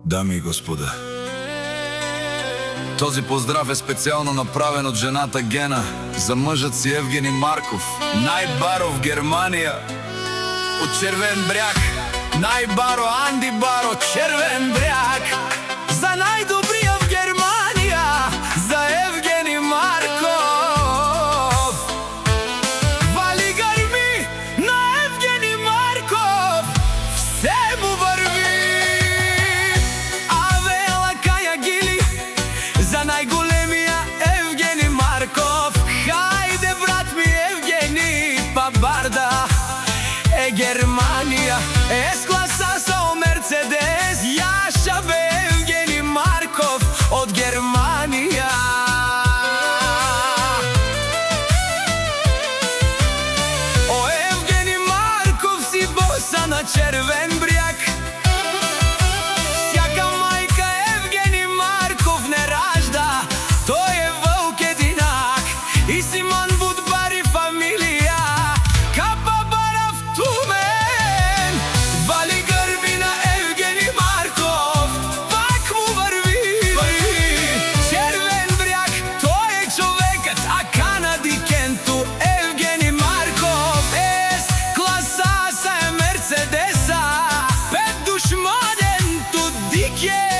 Дами и господа, този поздрав е специално направен от жената Гена за мъжът си Евгени Марков, най-баро в Германия, от Червен бряг. Най-баро Анди Баро, Червен бряг. За най-добрия в Германия, за Евгени Марков. Вали гърми на Евгени Марков, все му върви. Авела Кая Гили, за най-големия Евгени Марков. Хайде, брат ми Евгени, па барда е Германия, S-класа со Мерцедес. Яша бе Евгени Марков от Германия. О, Евгени Марков си боса на Червен бряг. Всяка майка Евгени Марков не ражда, той е вълк единак. И Симон Будбари фамилия, Капа Бара в Тумен. Вали гърби на Евгени Марков, пак му върви. Червен бряг, той е човекът, а Канади Кенто Евгени Марков. S-класа са е Мерцедеса, пет душ моден, тут дике